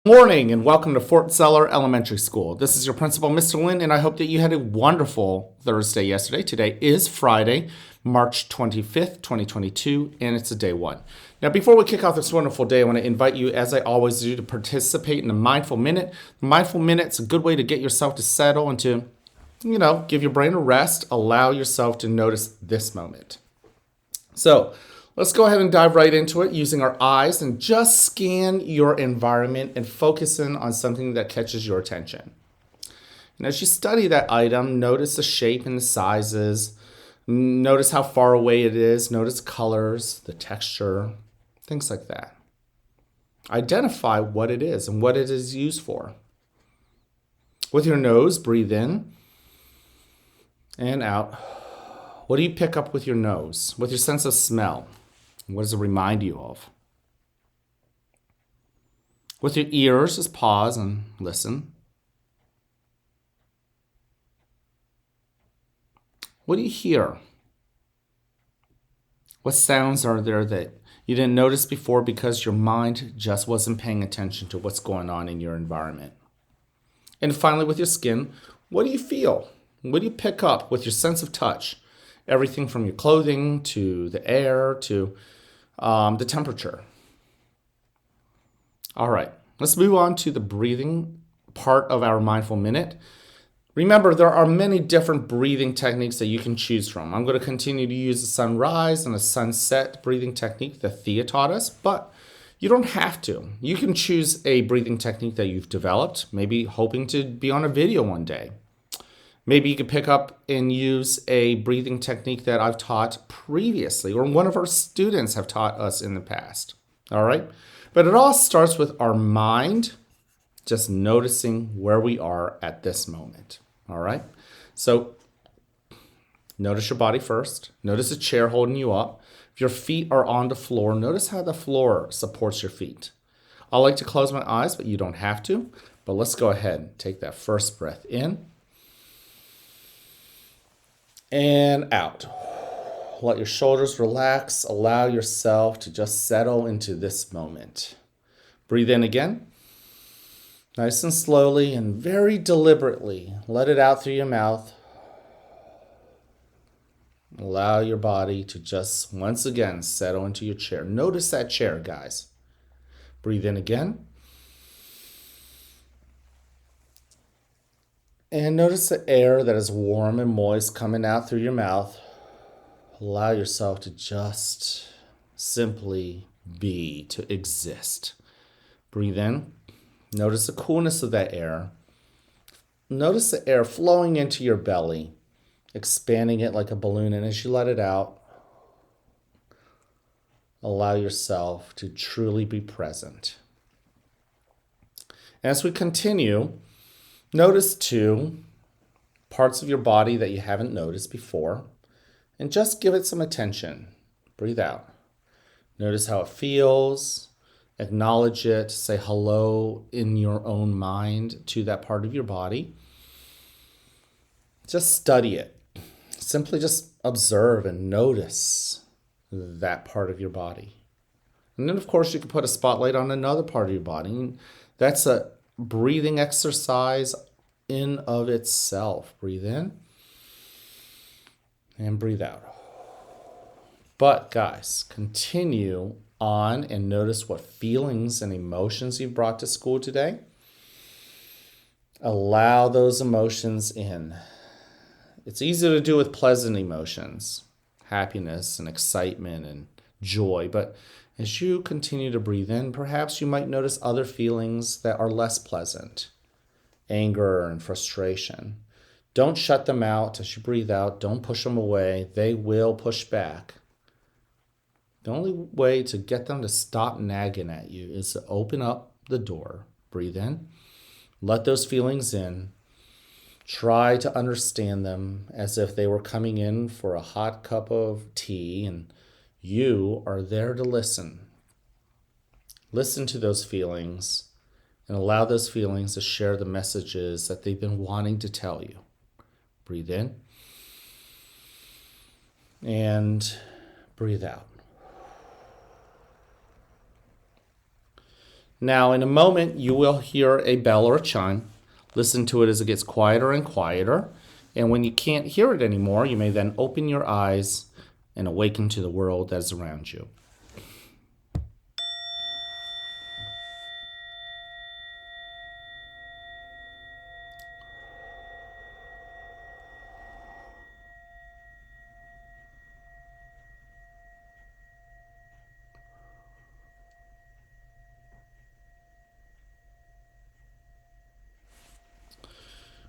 Morning and welcome to Fort Zeller Elementary School. This is your principal, Mr. Lynn, and I hope that you had a wonderful Thursday yesterday. Today is Friday, March 25th, 2022, and it's a day one. Now, before we kick off this wonderful day, I want to invite you, as I always do, to participate in the Mindful Minute. The Mindful Minute's a good way to get yourself to settle and to, give your brain a rest, allow yourself to notice this moment. So, let's go ahead and dive right into it using our eyes and just scan your environment and focus in on something that catches your attention. And as you study that item, notice the shape and the sizes, notice how far away it is, notice colors, the texture, things like that. Identify what it is and what it is used for. With your nose, breathe in and out. What do you pick up with your nose, with your sense of smell? What does it remind you of? With your ears, just pause and listen. What do you hear? What sounds are there that you didn't notice before because your mind just wasn't paying attention to what's going on in your environment? And finally, with your skin, what do you feel? What do you pick up with your sense of touch? Everything from your clothing to the air to the temperature. All right, let's move on to the breathing part of our mindful minute. Remember, there are many different breathing techniques that you can choose from. I'm going to continue to use the sunrise and the sunset breathing technique that Thea taught us, but you don't have to. You can choose a breathing technique that you've developed, maybe hoping to be on a video one day. Maybe you could pick up and use a breathing technique that I've taught previously, or one of our students have taught us in the past. All right? But it all starts with our mind just noticing where we are at this moment. All right? So notice your body first. Notice a chair holding you up. If your feet are on the floor, notice how the floor supports your feet. I like to close my eyes, but you don't have to. But let's go ahead and take that first breath in. And out. Let your shoulders relax. Allow yourself to just settle into this moment. Breathe in again. Nice and slowly and very deliberately. Let it out through your mouth. Allow your body to just once again settle into your chair. Notice that chair, guys. Breathe in again. And notice the air that is warm and moist coming out through your mouth. Allow yourself to just simply be, to exist. Breathe in. Notice the coolness of that air. Notice the air flowing into your belly, expanding it like a balloon. And as you let it out, allow yourself to truly be present. As we continue, notice too parts of your body that you haven't noticed before, and just give it some attention. Breathe out. Notice how it feels. Acknowledge it. Say hello in your own mind to that part of your body. Just study it. Simply just observe and notice that part of your body. And then, of course, you can put a spotlight on another part of your body. That's a breathing exercise in of itself. Breathe in and breathe out. But guys, continue on and notice what feelings and emotions you've brought to school today. Allow those emotions in. It's easy to do with pleasant emotions, happiness and excitement and joy, but as you continue to breathe in, perhaps you might notice other feelings that are less pleasant, anger and frustration. Don't shut them out as you breathe out. Don't push them away. They will push back. The only way to get them to stop nagging at you is to open up the door. Breathe in. Let those feelings in. Try to understand them as if they were coming in for a hot cup of tea and you are there to listen. Listen to those feelings and allow those feelings to share the messages that they've been wanting to tell you. Breathe in and breathe out. Now, in a moment, you will hear a bell or a chime. Listen to it as it gets quieter and quieter. And when you can't hear it anymore, you may then open your eyes and awaken to the world that is around you.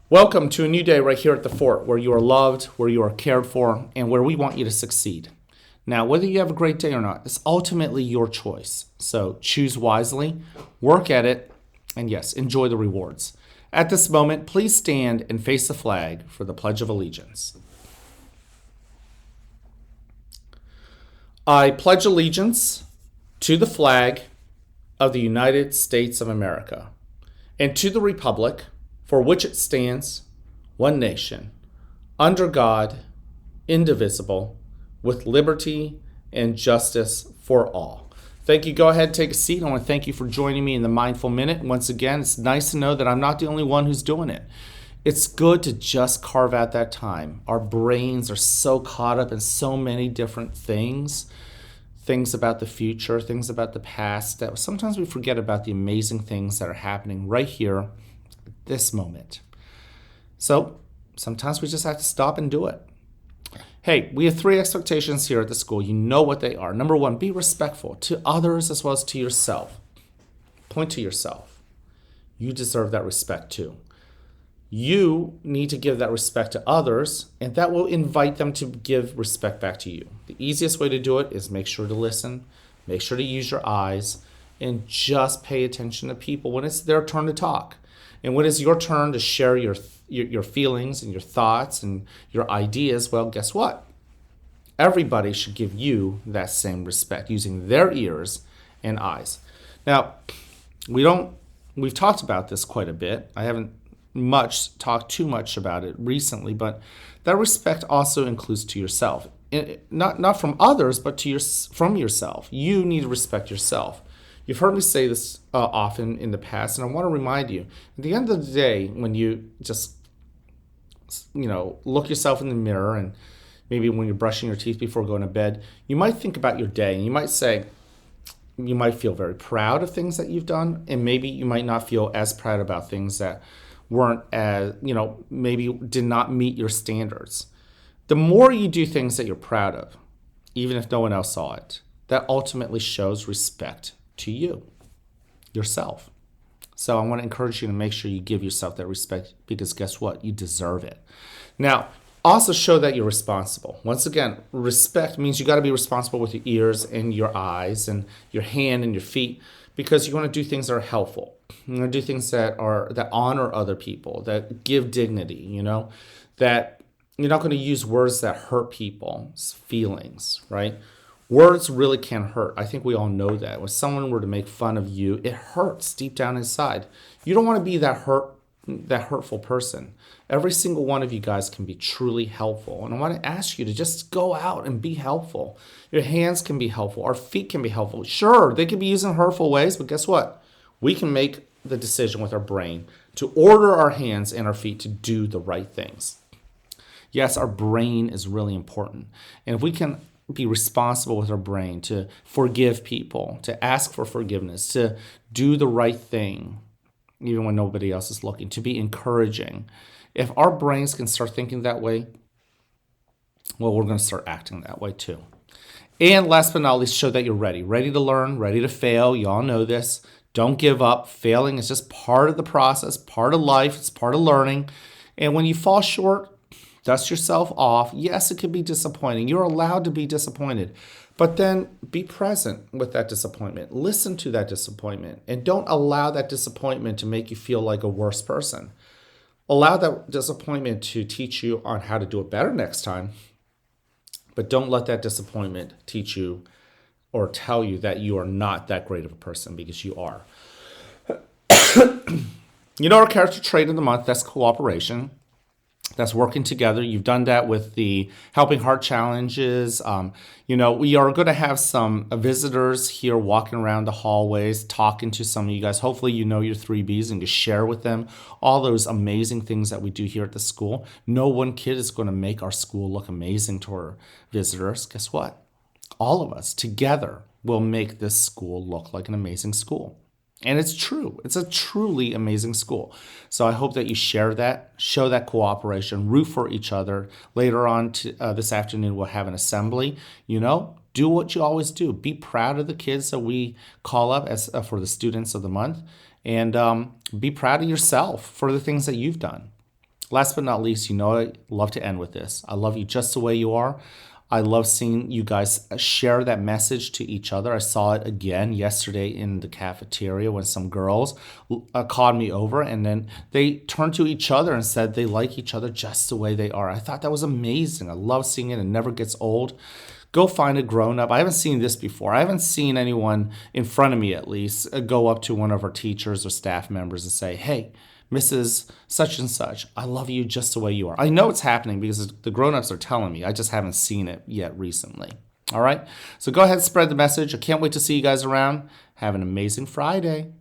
Welcome to a new day right here at the fort, where you are loved, where you are cared for, and where we want you to succeed. Now, whether you have a great day or not, it's ultimately your choice. So choose wisely, work at it, and yes, enjoy the rewards. At this moment, please stand and face the flag for the Pledge of Allegiance. I pledge allegiance to the flag of the United States of America and to the republic for which it stands, one nation, under God, indivisible, with liberty and justice for all. Thank you. Go ahead and take a seat. I want to thank you for joining me in the Mindful Minute. Once again, it's nice to know that I'm not the only one who's doing it. It's good to just carve out that time. Our brains are so caught up in so many different things about the future, things about the past, that sometimes we forget about the amazing things that are happening right here this moment. So sometimes we just have to stop and do it. Hey, we have 3 expectations here at the school. You know what they are. Number 1, be respectful to others as well as to yourself. Point to yourself. You deserve that respect too. You need to give that respect to others, and that will invite them to give respect back to you. The easiest way to do it is make sure to listen, make sure to use your eyes, and just pay attention to people when it's their turn to talk. And when it's your turn to share your feelings and your thoughts and your ideas, well, guess what? Everybody should give you that same respect using their ears and eyes. Now, we've talked about this quite a bit. I haven't talked too much about it recently, but that respect also includes to yourself. Not from others, but from yourself. You need to respect yourself. You've heard me say this often in the past, and I want to remind you, at the end of the day, when you just, look yourself in the mirror, and maybe when you're brushing your teeth before going to bed, you might think about your day, and you might feel very proud of things that you've done, and maybe you might not feel as proud about things that weren't as, maybe did not meet your standards. The more you do things that you're proud of, even if no one else saw it, that ultimately shows respect to you, yourself. So I want to encourage you to make sure you give yourself that respect, because guess what? You deserve it. Now, also show that you're responsible. Once again, respect means you got to be responsible with your ears and your eyes and your hand and your feet, because you want to do things that are helpful. You want to do things that honor other people, that give dignity, that you're not going to use words that hurt people's feelings, right? Words really can hurt. I think we all know that. When someone were to make fun of you, it hurts deep down inside. You don't want to be that hurtful person. Every single one of you guys can be truly helpful. And I want to ask you to just go out and be helpful. Your hands can be helpful. Our feet can be helpful. Sure, they can be used in hurtful ways, but guess what? We can make the decision with our brain to order our hands and our feet to do the right things. Yes, our brain is really important. And if we can be responsible with our brain to forgive people, to ask for forgiveness, to do the right thing, even when nobody else is looking, to be encouraging. If our brains can start thinking that way, well, we're going to start acting that way too. And last but not least, show that you're ready to learn, ready to fail. You all know this. Don't give up. Failing is just part of the process, part of life. It's part of learning. And when you fall short, dust yourself off. Yes, it can be disappointing. You're allowed to be disappointed. But then be present with that disappointment. Listen to that disappointment. And don't allow that disappointment to make you feel like a worse person. Allow that disappointment to teach you on how to do it better next time. But don't let that disappointment teach you or tell you that you are not that great of a person, because you are. Our character trait of the month, that's cooperation. that's working together. You've done that with the Helping Heart Challenges. We are going to have some visitors here walking around the hallways, talking to some of you guys. Hopefully, you know your 3Bs and you share with them all those amazing things that we do here at the school. No one kid is going to make our school look amazing to our visitors. Guess what? All of us together will make this school look like an amazing school. And it's true. It's a truly amazing school. So I hope that you share that, show that cooperation, root for each other. Later on this afternoon, we'll have an assembly. Do what you always do. Be proud of the kids that we call up as for the students of the month. And be proud of yourself for the things that you've done. Last but not least, I love to end with this. I love you just the way you are. I love seeing you guys share that message to each other. I saw it again yesterday in the cafeteria when some girls called me over and then they turned to each other and said they like each other just the way they are. I thought that was amazing. I love seeing it. It never gets old. Go find a grown-up. I haven't seen this before. I haven't seen anyone in front of me at least go up to one of our teachers or staff members and say, hey, Mrs. Such and Such, I love you just the way you are. I know it's happening because the grown-ups are telling me. I just haven't seen it yet recently. All right? So go ahead and spread the message. I can't wait to see you guys around. Have an amazing Friday.